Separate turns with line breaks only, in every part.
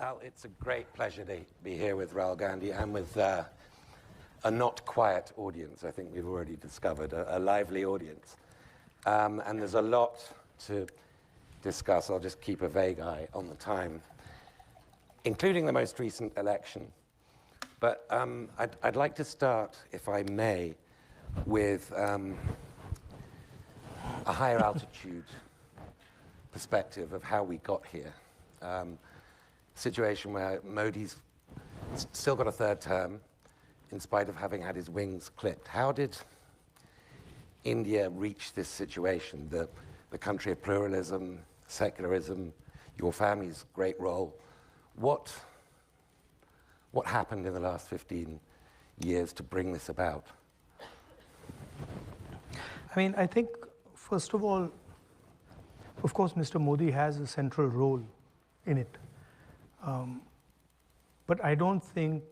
Well, it's a great pleasure to be here with Rahul Gandhi and with a not quiet audience. I think we've already discovered a lively audience. And there's a lot to discuss. I'll just keep a vague eye on the time, including the most recent election. But I'd like to start, if I may, with a higher altitude perspective of how we got here. Situation where Modi's still got a third term in spite of having had his wings clipped. How did India reach this situation? The country of pluralism, secularism, your family's great role. What happened in the last 15 years to bring this about?
I mean, I think, first of all, of course, Mr. Modi has a central role in it. But I don't think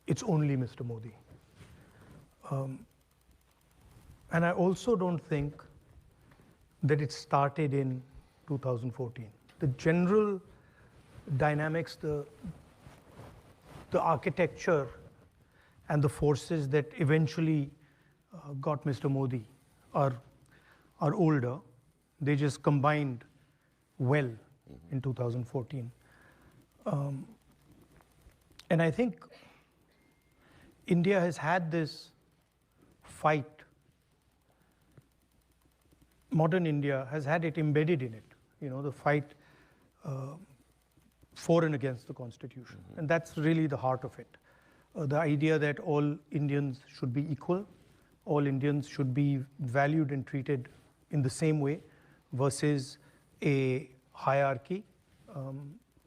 it's only Mr. Modi. And I also don't think that it started in 2014. The general dynamics, the architecture and the forces that eventually got Mr. Modi are older. They just combined well in 2014. And I think India has had this fight. Modern India has had it embedded in it, you know, the fight for and against the Constitution. And that's really the heart of it. The idea that all Indians should be equal, all Indians should be valued and treated in the same way versus a hierarchy.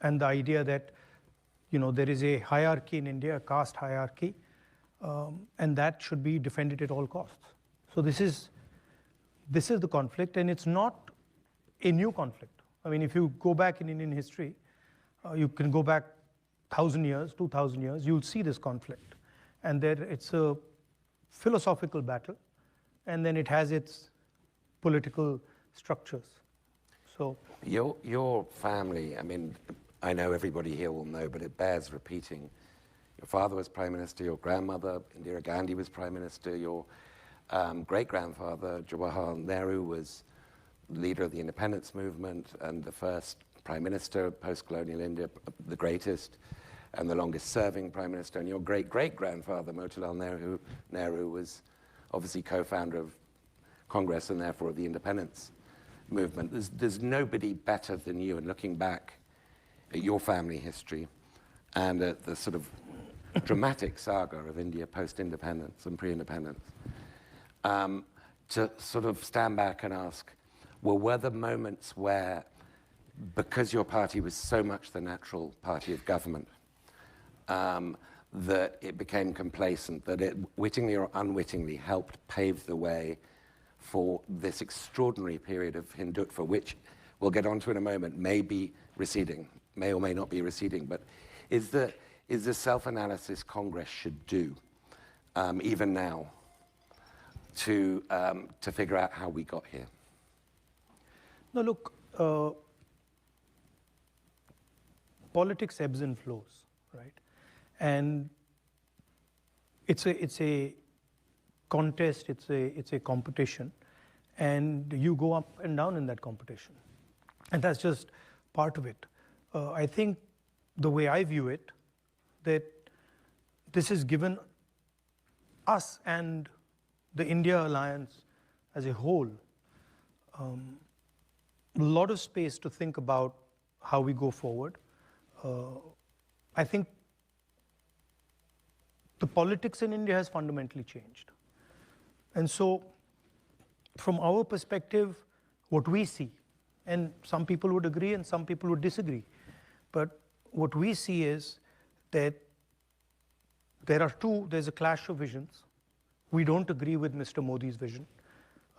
And the idea that, you know, there is a hierarchy in India, a caste hierarchy, and that should be defended at all costs. So this is the conflict, and it's not a new conflict. I mean, if you go back in Indian history, you can go back 1,000 years, 2,000 years, you'll see this conflict. And there it's a philosophical battle, and then it has its political structures. So
your family, I mean, I know everybody here will know, but it bears repeating. Your father was Prime Minister, your grandmother, Indira Gandhi, was Prime Minister, your great-grandfather, Jawaharlal Nehru, was leader of the independence movement and the first Prime Minister of post-colonial India, the greatest and the longest-serving Prime Minister. And your great-great-grandfather, Motilal Nehru, was obviously co-founder of Congress and therefore of the independence movement. There's nobody better than you, and looking back at your family history and at the sort of dramatic saga of India post-independence and pre-independence, to sort of stand back and ask, well, were there moments where, because your party was so much the natural party of government, that it became complacent, that it wittingly or unwittingly helped pave the way for this extraordinary period of Hindutva, which we'll get onto in a moment, may be receding, may or may not be receding, but is the self-analysis Congress should do, even now, to figure out how we got here?
No, look, politics ebbs and flows, right? And it's a contest, it's a competition, and you go up and down in that competition. And that's just part of it. I think the way I view it, that this has given us and the India alliance as a whole a lot of space to think about how we go forward. I think the politics in India has fundamentally changed. And so, from our perspective, what we see, and some people would agree and some people would disagree, but what we see is that there's a clash of visions. We don't agree with Mr. Modi's vision.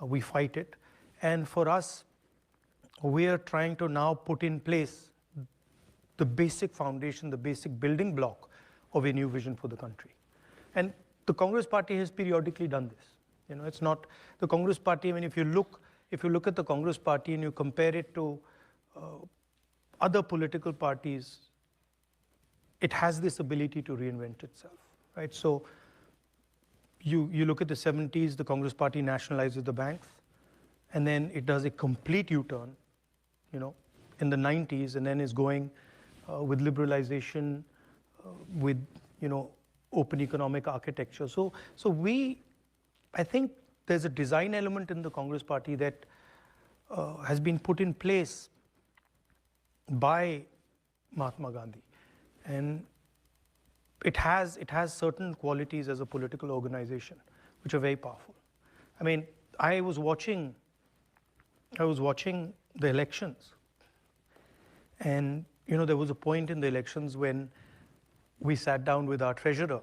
We fight it. And for us, we are trying to now put in place the basic foundation, the basic building block of a new vision for the country. And the Congress Party has periodically done this. You know, it's not the Congress Party. I mean, if you look at the Congress Party and you compare it to other political parties, it has this ability to reinvent itself, right? So you look at the 70s, the Congress Party nationalizes the banks, and then it does a complete U-turn, in the 90s, and then is going with liberalization, with, open economic architecture. So I think there's a design element in the Congress Party that has been put in place by Mahatma Gandhi. And it has certain qualities as a political organization which are very powerful. I mean, I was watching the elections, and there was a point in the elections when we sat down with our treasurer,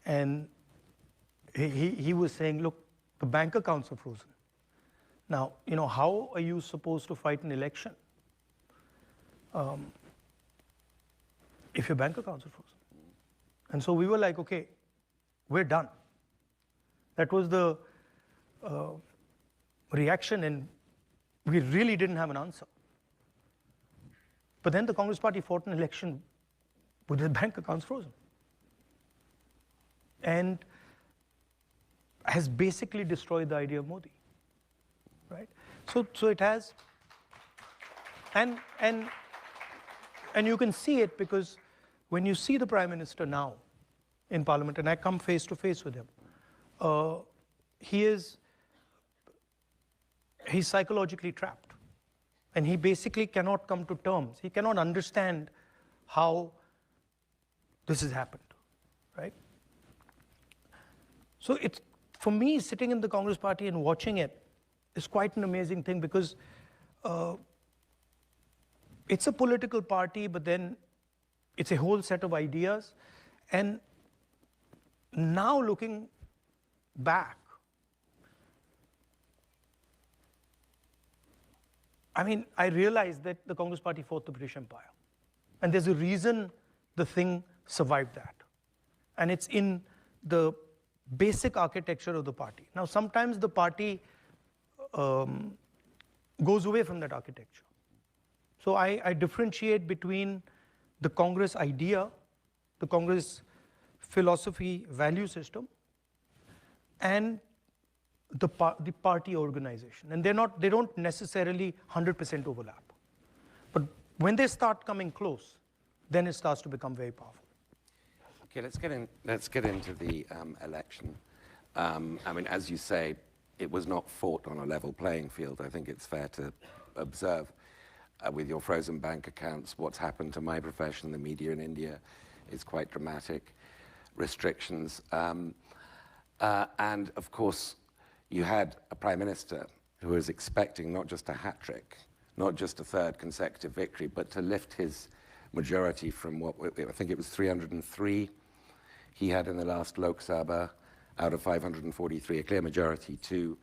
and he was saying, look, the bank accounts are frozen. Now, how are you supposed to fight an election if your bank accounts are frozen? And so we were like, okay, we're done. That was the reaction, and we really didn't have an answer. But then the Congress Party fought an election with their bank accounts frozen, and has basically destroyed the idea of Modi, right? So it has, and you can see it because when you see the Prime Minister now in Parliament, and I come face to face with him, he's psychologically trapped, and he basically cannot come to terms. He cannot understand how this has happened, right? So it's, for me, sitting in the Congress Party and watching it is quite an amazing thing, because it's a political party, but then it's a whole set of ideas. And now looking back, I mean, I realized that the Congress Party fought the British Empire. And there's a reason the thing survived that. And it's in the basic architecture of the party. Now, sometimes the party goes away from that architecture. So I differentiate between the Congress idea, the Congress philosophy, value system, and the party organization. And they don't necessarily 100% overlap. But when they start coming close, then it starts to become very powerful.
Okay, let's get into the election. I mean, as you say, it was not fought on a level playing field. I think it's fair to observe with your frozen bank accounts, what's happened to my profession, the media in India, is quite dramatic. Restrictions. And of course, you had a prime minister who was expecting not just a hat trick, not just a third consecutive victory, but to lift his majority from what, I think it was 303 he had in the last Lok Sabha out of 543, a clear majority, to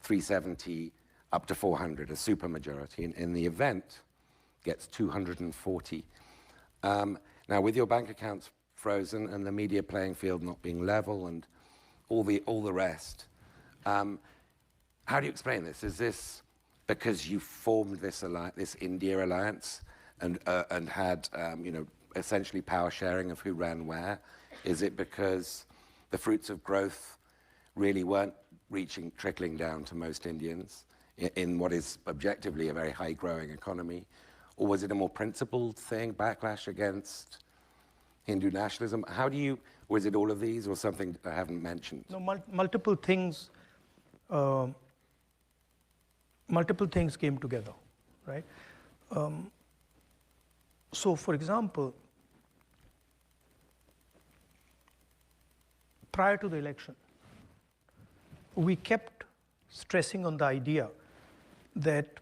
370 up to 400, a super majority. And in the event, gets 240. Now, with your bank accounts frozen and the media playing field not being level and all the rest, how do you explain this? Is this because you formed this India alliance and had essentially power sharing of who ran where? Is it because the fruits of growth really weren't trickling down to most Indians in what is objectively a very high growing economy? Or was it a more principled thing, backlash against Hindu nationalism? Was it all of these or something I haven't mentioned?
No, multiple things came together, right? So, for example, prior to the election, we kept stressing on the idea that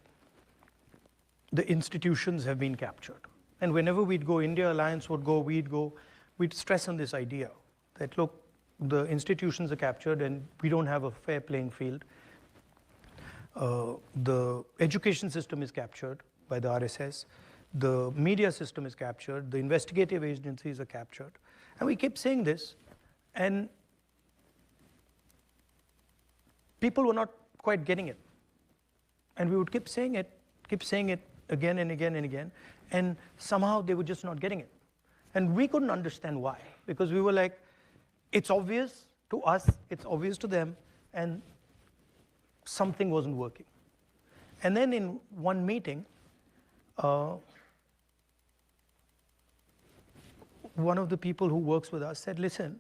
the institutions have been captured. And whenever we'd go, India Alliance would go, we'd stress on this idea that, look, the institutions are captured and we don't have a fair playing field. The education system is captured by the RSS. The media system is captured. The investigative agencies are captured. And we kept saying this, and people were not quite getting it. And we would keep saying it, again and again and again, and somehow they were just not getting it. And we couldn't understand why, because we were like, it's obvious to us, it's obvious to them, and something wasn't working. And then in one meeting, one of the people who works with us said, listen,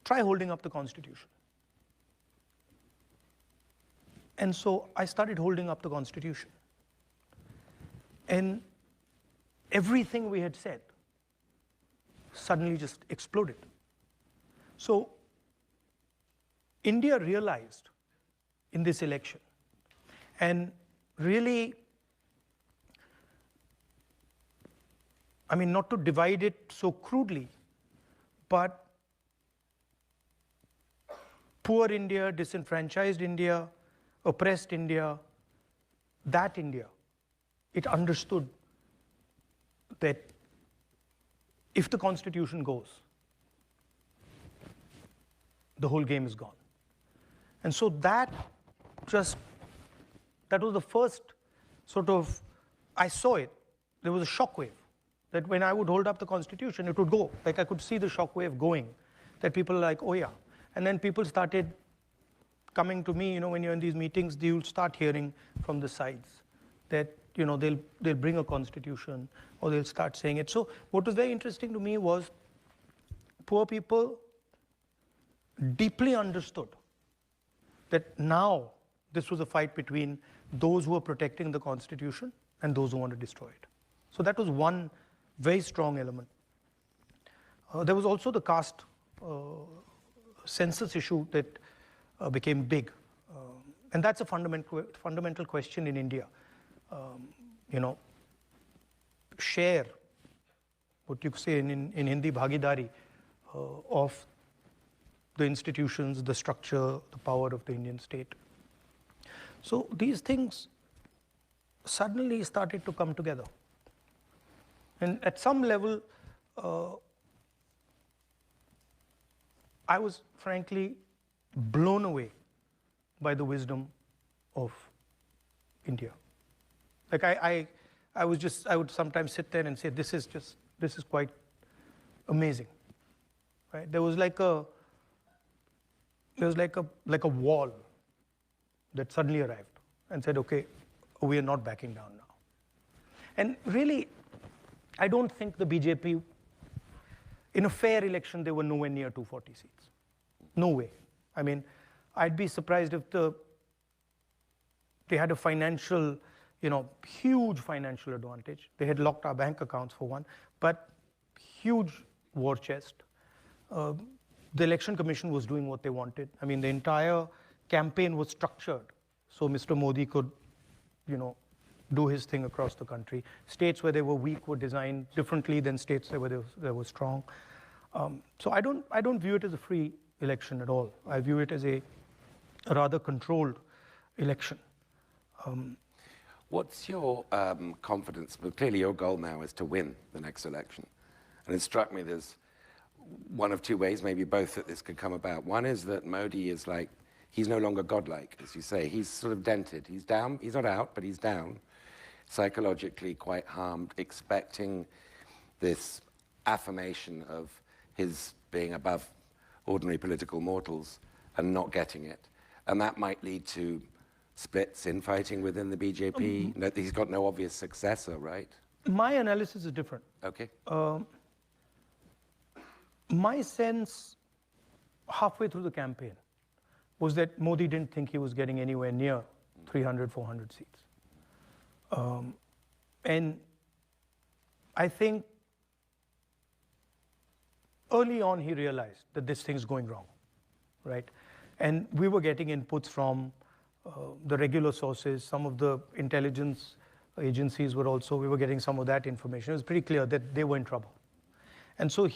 try holding up the Constitution. And so I started holding up the Constitution. And everything we had said suddenly just exploded. So India realized in this election, and really, I mean, not to divide it so crudely, but poor India, disenfranchised India, oppressed India, that India, it understood that if the Constitution goes, the whole game is gone. And so that was the first sort of, I saw it, there was a shockwave, that when I would hold up the Constitution, it would go. Like I could see the shockwave going, that people are like, oh yeah. And then people started coming to me, when you're in these meetings, you'll start hearing from the sides that, they'll bring a constitution, or they'll start saying it. So what was very interesting to me was poor people deeply understood that now this was a fight between those who are protecting the Constitution and those who want to destroy it. So that was one very strong element. There was also the caste census issue that became big. And that's a fundamental question in India. Share, what you say in Hindi, bhagidari, of the institutions, the structure, the power of the Indian state. So these things suddenly started to come together. And at some level, I was frankly blown away by the wisdom of India. Like I would sometimes sit there and say, this is quite amazing, right? There was like a wall that suddenly arrived and said, okay, we are not backing down now. And really, I don't think the BJP, in a fair election, they were nowhere near 240 seats. No way. I mean, I'd be surprised if they had a financial, huge financial advantage. They had locked our bank accounts for one, but huge war chest. The election commission was doing what they wanted. I mean, the entire campaign was structured so Mr. Modi could, do his thing across the country. States where they were weak were designed differently than states where they were strong. So I don't view it as a free election at all. I view it as a rather controlled election.
What's your confidence? Well, clearly your goal now is to win the next election. And it struck me there's one of two ways, maybe both, that this could come about. One is that Modi is like, he's no longer godlike, as you say. He's sort of dented. He's down. He's not out, but he's down. Psychologically quite harmed, expecting this affirmation of his being above ordinary political mortals and not getting it. And that might lead to splits, infighting within the BJP. He's got no obvious successor, right?
My analysis is different.
Okay.
My sense, halfway through the campaign, was that Modi didn't think he was getting anywhere near 300, 400 seats. And I think early on he realized that this thing's going wrong, right? And we were getting inputs from the regular sources. Some of the intelligence agencies we were getting some of that information. It was pretty clear that they were in trouble. And so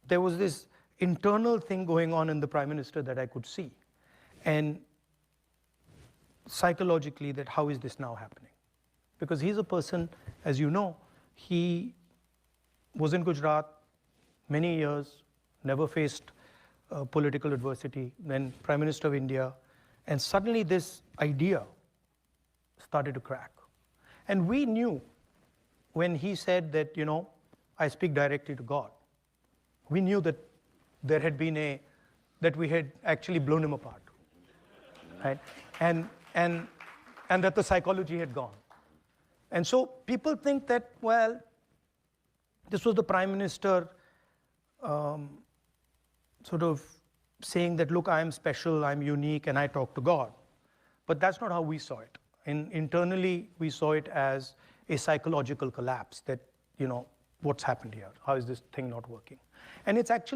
there was this internal thing going on in the Prime Minister that I could see. And psychologically, that how is this now happening? Because he's a person, as you know, he was in Gujarat many years, never faced political adversity, then Prime Minister of India, and suddenly this idea started to crack. And we knew when he said that, I speak directly to God, we knew that there had been that we had actually blown him apart, right? And that the psychology had gone. And so people think that, well, this was the prime minister sort of saying that, look, I'm special, I'm unique, and I talk to God. But that's not how we saw it. Internally, we saw it as a psychological collapse that, what's happened here? How is this thing not working? And it's not